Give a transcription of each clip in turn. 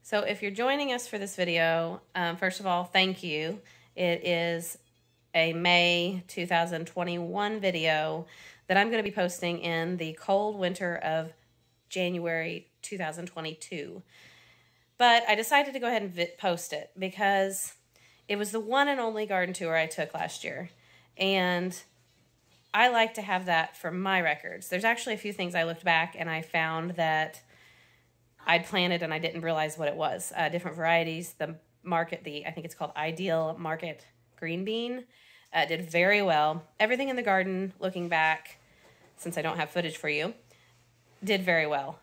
So if you're joining us for this video, first of all, thank you. It is a May 2021 video that I'm going to be posting in the cold winter of January 2022. But I decided to go ahead and post it because it was the one and only garden tour I took last year. And I like to have that for my records. There's actually a few things I looked back and I found that I'd planted and I didn't realize what it was. Different varieties. The market, I think it's called Ideal Market Green Bean, did very well. Everything in the garden, looking back, since I don't have footage for you, did very well.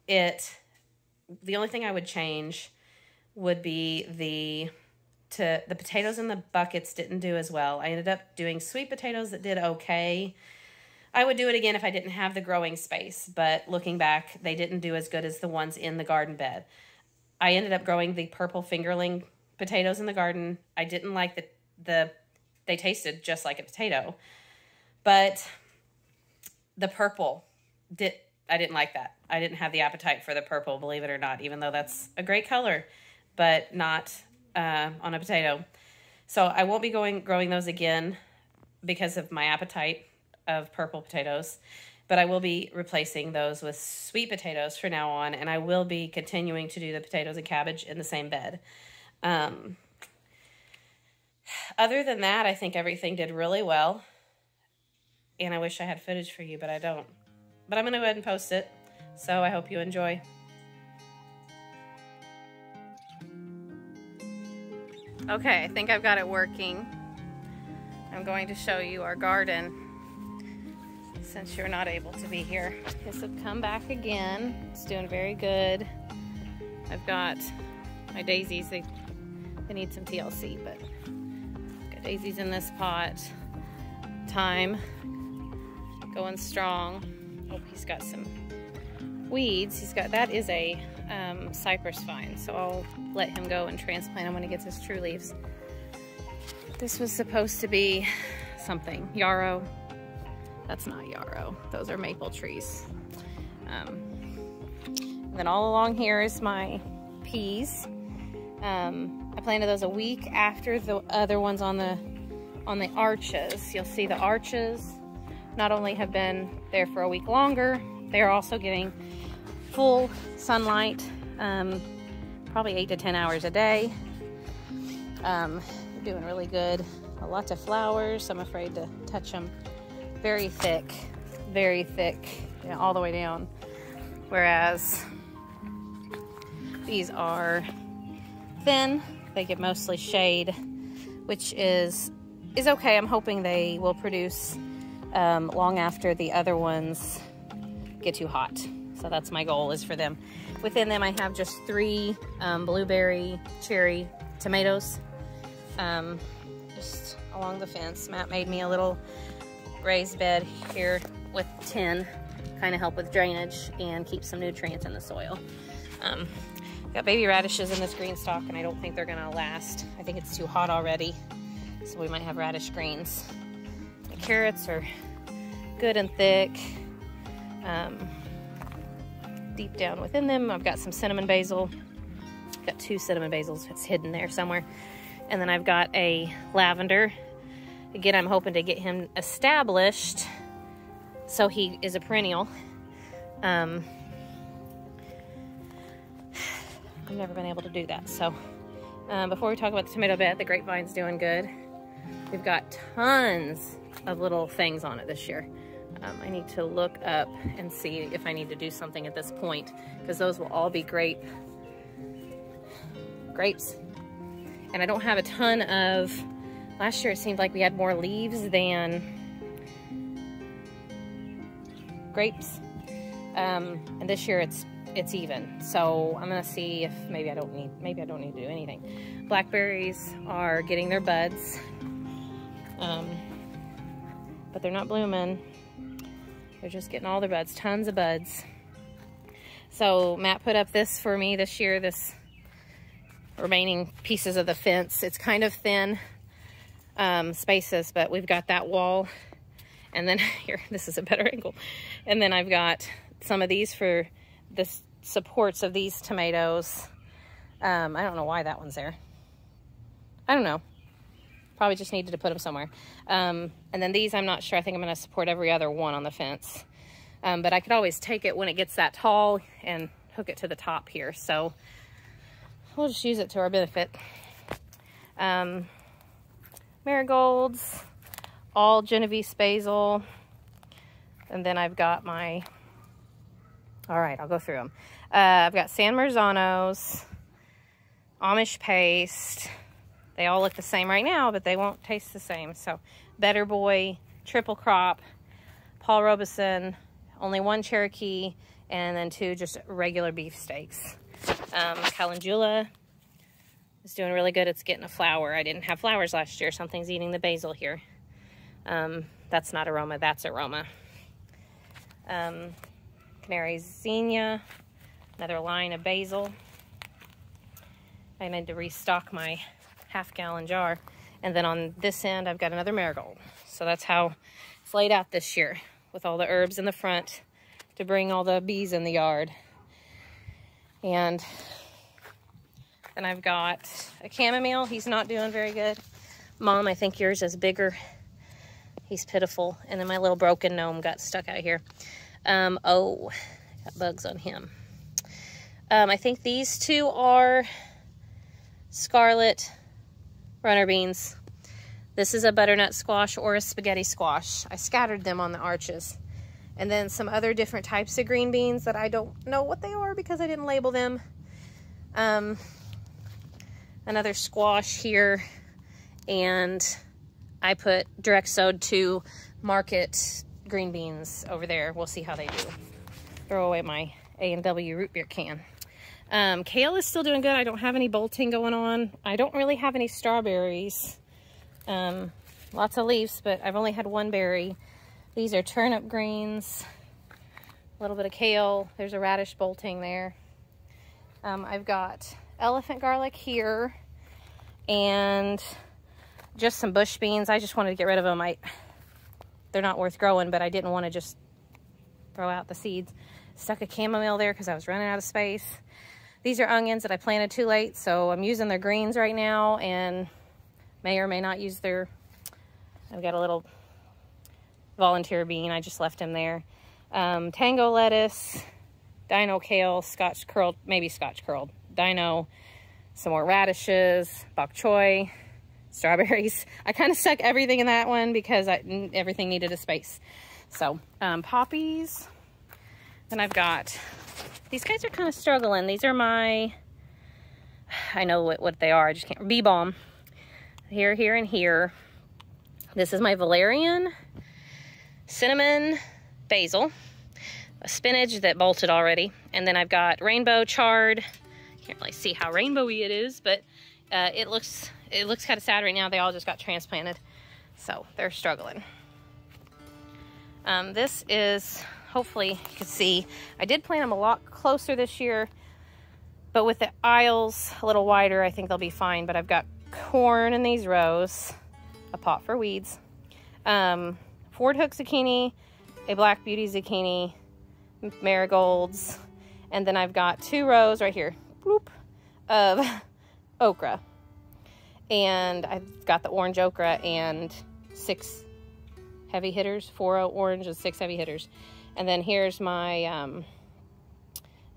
The only thing I would change would be the potatoes in the buckets didn't do as well. I ended up doing sweet potatoes that did okay. I would do it again if I didn't have the growing space, but looking back, they didn't do as good as the ones in the garden bed. I ended up growing the purple fingerling potatoes in the garden. I didn't like they tasted just like a potato, but the purple I didn't like that. I didn't have the appetite for the purple, believe it or not, even though that's a great color, but not on a potato. So I won't be growing those again because of my appetite of purple potatoes, but I will be replacing those with sweet potatoes from now on, and I will be continuing to do the potatoes and cabbage in the same bed. Other than that, I think everything did really well, and I wish I had footage for you, but I don't. But I'm going to go ahead and post it, so I hope you enjoy. Okay, I think I've got it working. I'm going to show you our garden since you're not able to be here. This will come back again. It's doing very good. I've got my daisies. They need some TLC, but I've got daisies in this pot. Thyme going strong. Oh, he's got some weeds. That is a cypress vine, so I'll let him go and transplant him when he gets his true leaves. This was supposed to be something. Yarrow. That's not yarrow. Those are maple trees. And then all along here is my peas. I planted those a week after the other ones on the arches. You'll see the arches not only have been there for a week longer, they are also getting full sunlight, probably 8 to 10 hours a day. They're doing really good. Lots of flowers. I'm afraid to touch them. Very thick, all the way down. Whereas these are thin. They get mostly shade, which is okay. I'm hoping they will produce long after the other ones get too hot. So that's my goal, is for them. Within them, I have just 3 blueberry cherry tomatoes just along the fence. Matt made me a little raised bed here with tin, kind of help with drainage and keep some nutrients in the soil. Got baby radishes in this green stalk, and I don't think they're gonna last. I think it's too hot already, so we might have radish greens. The carrots are good and thick. Deep down within them, I've got some cinnamon basil. I've got 2 cinnamon basils. It's hidden there somewhere. And then I've got a lavender. Again, I'm hoping to get him established so he is a perennial. I've never been able to do that. So before we talk about the tomato bed, the grapevine's doing good. We've got tons of little things on it this year. I need to look up and see if I need to do something at this point, because those will all be grapes. And I don't have a ton of, last year it seemed like we had more leaves than grapes. And this year it's even. So I'm gonna see if maybe I don't need to do anything. Blackberries are getting their buds, but they're not blooming. They're just getting all their buds, tons of buds. So Matt put up this for me this year, this remaining pieces of the fence. It's kind of thin spaces, but we've got that wall. And then here, this is a better angle. And then I've got some of these for the supports of these tomatoes. I don't know why that one's there. I don't know. Probably just needed to put them somewhere. And then these, I'm not sure. I think I'm going to support every other one on the fence. But I could always take it when it gets that tall and hook it to the top here. So we'll just use it to our benefit. Marigolds, all Genovese basil. And then I've got my, all right, I'll go through them. I've got San Marzanos, Amish paste. They all look the same right now, but they won't taste the same. So Better Boy, Triple Crop, Paul Robeson, only one Cherokee, and then 2 just regular beef steaks. Calendula is doing really good. It's getting a flower. I didn't have flowers last year. Something's eating the basil here. That's not aroma, that's aroma. Canary Zinnia, another line of basil. I need to restock my half-gallon jar. And then on this end, I've got another marigold. So that's how it's laid out this year, with all the herbs in the front to bring all the bees in the yard. And then I've got a chamomile. He's not doing very good. Mom, I think yours is bigger. He's pitiful. And then my little broken gnome got stuck out here. Oh, got bugs on him. I think these 2 are scarlet runner beans. This is a butternut squash or a spaghetti squash. I scattered them on the arches. And then some other different types of green beans that I don't know what they are because I didn't label them. Another squash here. And I put direct sowed 2 market green beans over there. We'll see how they do. Throw away my A&W root beer can. Kale is still doing good. I don't have any bolting going on. I don't really have any strawberries. Lots of leaves, but I've only had 1 berry. These are turnip greens. A little bit of kale. There's a radish bolting there. I've got elephant garlic here. And just some bush beans. I just wanted to get rid of them. They're not worth growing, but I didn't want to just throw out the seeds. Stuck a chamomile there because I was running out of space. These are onions that I planted too late, so I'm using their greens right now and may or may not use their... I've got a little volunteer bean. I just left him there. Tango lettuce, dino kale, scotch curled, maybe scotch curled, dino, some more radishes, bok choy, strawberries. I kind of stuck everything in that one because everything needed a space. So poppies. Then I've got, these guys are kind of struggling. These are my, I know what they are, I just can't, bee balm. Here, here, and here. This is my valerian, cinnamon, basil, a spinach that bolted already. And then I've got rainbow chard. Can't really see how rainbowy it is, but it looks kind of sad right now. They all just got transplanted, so they're struggling. This is, hopefully you can see, I did plant them a lot closer this year, but with the aisles a little wider, I think they'll be fine. But I've got corn in these rows, a pot for weeds, Ford Hook zucchini, a Black Beauty zucchini, marigolds, and then I've got 2 rows right here, bloop, of okra. And I've got the orange okra and 6 heavy hitters, 4 orange and 6 heavy hitters. And then here's my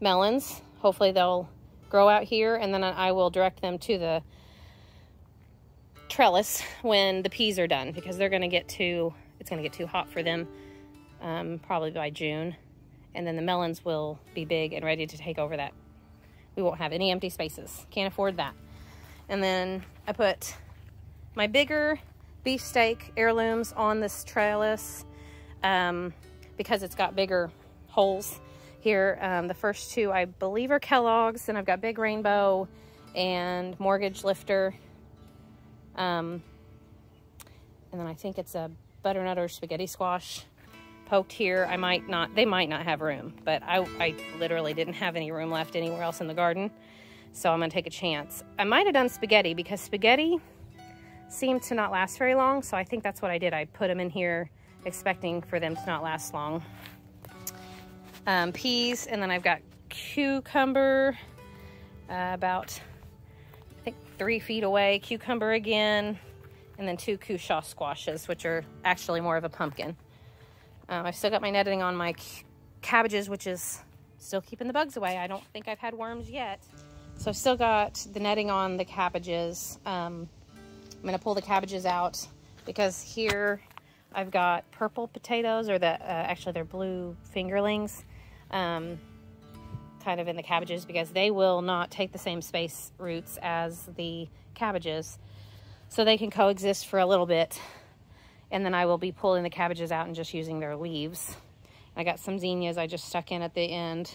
melons. Hopefully they'll grow out here, and then I will direct them to the trellis when the peas are done, because they're going to get too, it's going to get too hot for them probably by June. And then the melons will be big and ready to take over that. We won't have any empty spaces. Can't afford that. And then I put my bigger beefsteak heirlooms on this trellis because it's got bigger holes here. The first 2 I believe are Kellogg's, and I've got Big Rainbow and Mortgage Lifter. And then I think it's a butternut or spaghetti squash poked here. They might not have room, but I literally didn't have any room left anywhere else in the garden. So I'm gonna take a chance. I might have done spaghetti because spaghetti seemed to not last very long. So I think that's what I did. I put them in here expecting for them to not last long. Peas, and then I've got cucumber, about think 3 feet away. Cucumber again, and then 2 cushaw squashes, which are actually more of a pumpkin. I've still got my netting on my cabbages, which is still keeping the bugs away. I don't think I've had worms yet. So I've still got the netting on the cabbages. I'm gonna pull the cabbages out because here I've got purple potatoes, or actually they're blue fingerlings, kind of in the cabbages, because they will not take the same space roots as the cabbages. So they can coexist for a little bit, and then I will be pulling the cabbages out and just using their leaves. I got some zinnias I just stuck in at the end.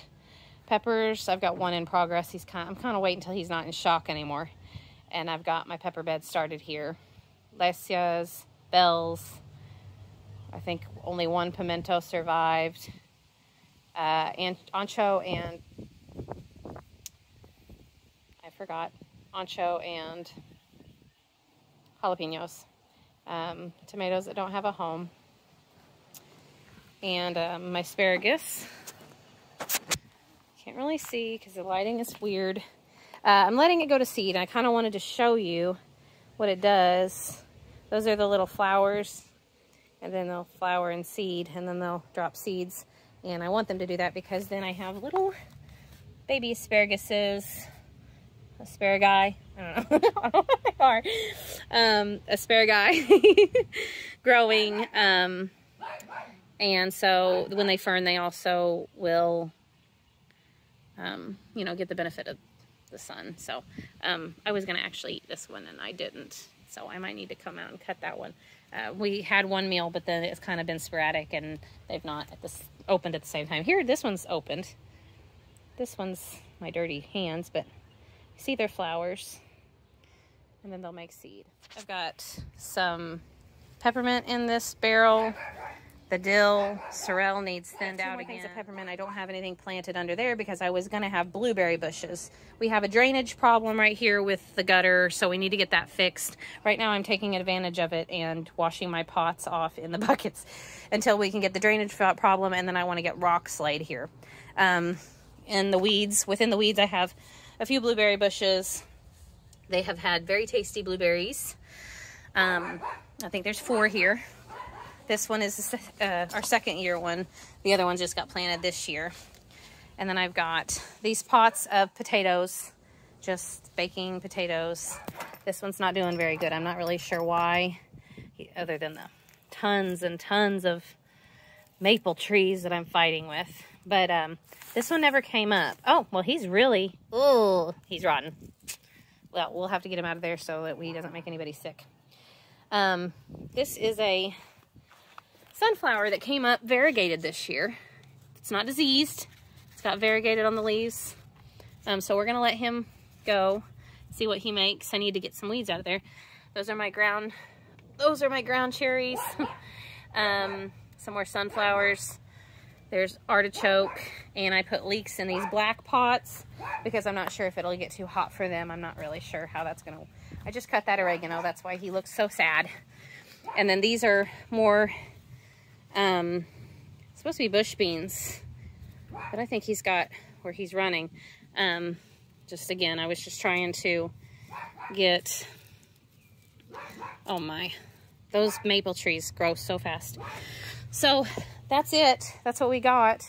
Peppers, I've got one in progress. I'm kind of waiting until he's not in shock anymore. And I've got my pepper bed started here. Lecias, bells. I think only one pimento survived. And ancho and ancho and jalapenos. Tomatoes that don't have a home. And my asparagus. Can't really see because the lighting is weird. I'm letting it go to seed. I kind of wanted to show you what it does. Those are the little flowers, and then they'll flower and seed, and then they'll drop seeds. And I want them to do that because then I have little baby asparaguses, asparagus, I don't know, I don't know what they are, asparagus growing. And so when they fern, they also will, you know, get the benefit of the sun. So I was going to actually eat this one, and I didn't. So I might need to come out and cut that one. We had one meal, but then it's kind of been sporadic, and they've not opened at the same time. Here, this one's opened. This one's my dirty hands, but you see their flowers, and then they'll make seed. I've got some peppermint in this barrel. The dill, sorrel needs thinned out again. Of peppermint. I don't have anything planted under there because I was going to have blueberry bushes. We have a drainage problem right here with the gutter, so we need to get that fixed. Right now I'm taking advantage of it and washing my pots off in the buckets until we can get the drainage problem, and then I want to get rocks laid here. In the weeds, within the weeds, I have a few blueberry bushes. They have had very tasty blueberries. I think there's 4 here. This one is our second year one. The other one just got planted this year. And then I've got these pots of potatoes, just baking potatoes. This one's not doing very good. I'm not really sure why, other than the tons and tons of maple trees that I'm fighting with. But this one never came up. Oh, well, he's really, oh, he's rotten. Well, we'll have to get him out of there so that he doesn't make anybody sick. This is a sunflower that came up variegated this year. It's not diseased. It's got variegated on the leaves. So we're gonna let him go, see what he makes. I need to get some weeds out of there. Those are my ground cherries. Some more sunflowers. There's artichoke, and I put leeks in these black pots because I'm not sure if it'll get too hot for them. I'm not really sure how that's gonna. I just cut that oregano. That's why he looks so sad. And then these are more supposed to be bush beans, but I think he's got where he's running. Just again, I was just trying to get, oh my, those maple trees grow so fast. So that's it. That's what we got.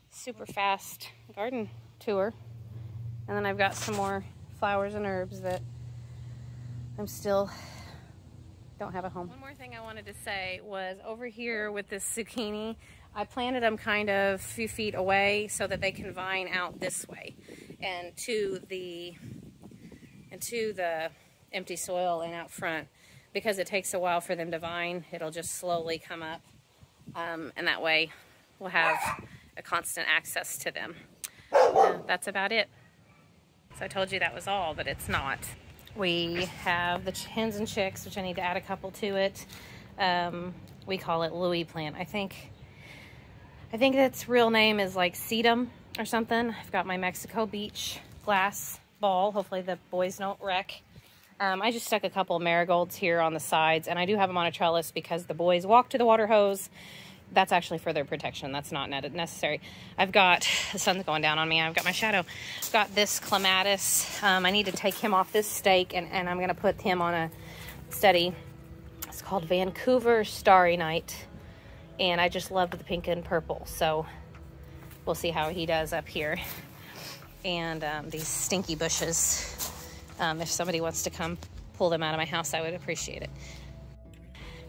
Super fast garden tour. And then I've got some more flowers and herbs that I'm still don't have a home. One more thing I wanted to say was over here with this zucchini, I planted them kind of a few feet away so that they can vine out this way and to the empty soil and out front, because it takes a while for them to vine. It'll just slowly come up, and that way we'll have a constant access to them. That's about it. So I told you that was all, but it's not. We have the hens and chicks, which I need to add a couple to it. We call it Louis plant. I think its real name is like sedum or something. I've got my Mexico Beach glass ball. Hopefully the boys don't wreck. I just stuck a couple of marigolds here on the sides, and I do have them on a trellis because the boys walk to the water hose that's actually for their protection. That's not necessary. I've got, the sun's going down on me. I've got my shadow. I've got this clematis. I need to take him off this stake, and I'm going to put him on a study. It's called Vancouver Starry Night. And I just loved the pink and purple. So we'll see how he does up here. And these stinky bushes. If somebody wants to come pull them out of my house, I would appreciate it.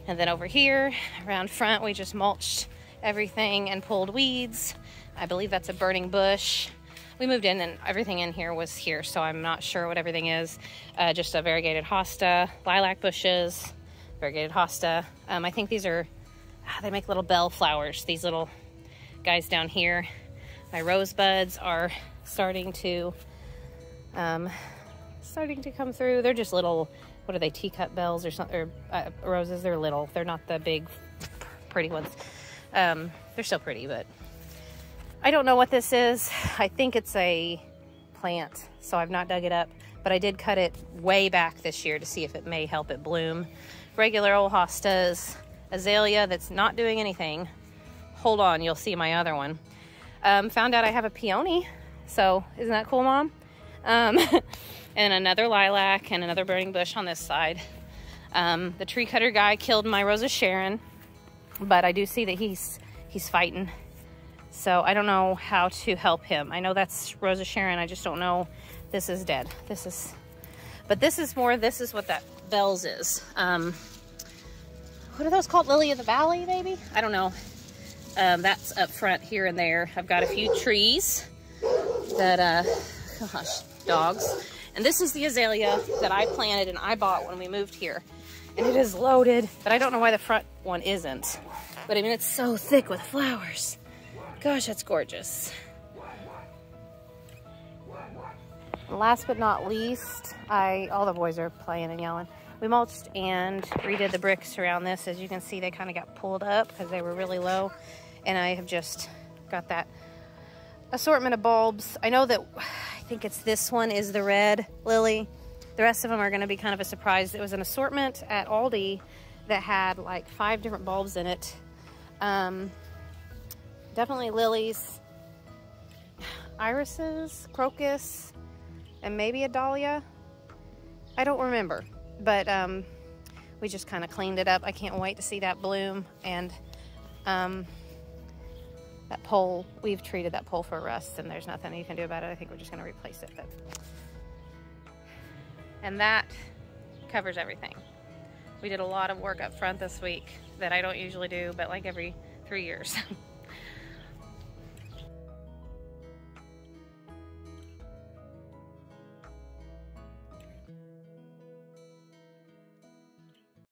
And then over here, around front, we just mulched everything and pulled weeds. I believe that's a burning bush. We moved in and everything in here was here, so I'm not sure what everything is. Just a variegated hosta, lilac bushes, variegated hosta. I think these are, they make little bell flowers, these little guys down here. My rosebuds are starting to come through. They're just little, what are they, teacup bells or something, or roses. They're little. They're not the big, pretty ones. They're still pretty, but I don't know what this is. I think it's a plant, so I've not dug it up, but I did cut it way back this year to see if it may help it bloom. Regular old hostas, azalea that's not doing anything. Hold on, you'll see my other one. Found out I have a peony, so isn't that cool, Mom? And another lilac and another burning bush on this side. The tree cutter guy killed my Rosa Sharon, but I do see that he's fighting. So I don't know how to help him. I know that's Rosa Sharon. I just don't know. This is dead. But this is what that bells is. What are those called? Lily of the Valley, maybe? I don't know. That's up front here and there. I've got a few trees that, gosh, dogs. And this is the azalea that I planted and I bought when we moved here. And it is loaded, but I don't know why the front one isn't. But I mean, it's so thick with flowers. Gosh, that's gorgeous. Last but not least, all the boys are playing and yelling. We mulched and redid the bricks around this. As you can see, they kind of got pulled up because they were really low. And I have just got that assortment of bulbs. I know that, I think it's this one is the red lily. The rest of them are going to be kind of a surprise. It was an assortment at Aldi that had like 5 different bulbs in it. Definitely lilies, irises, crocus, and maybe a dahlia. I don't remember, but we just kind of cleaned it up. I can't wait to see that bloom. And that pole, we've treated that pole for rust and there's nothing you can do about it. I think we're just going to replace it. And that covers everything. We did a lot of work up front this week that I don't usually do, but like every 3 years.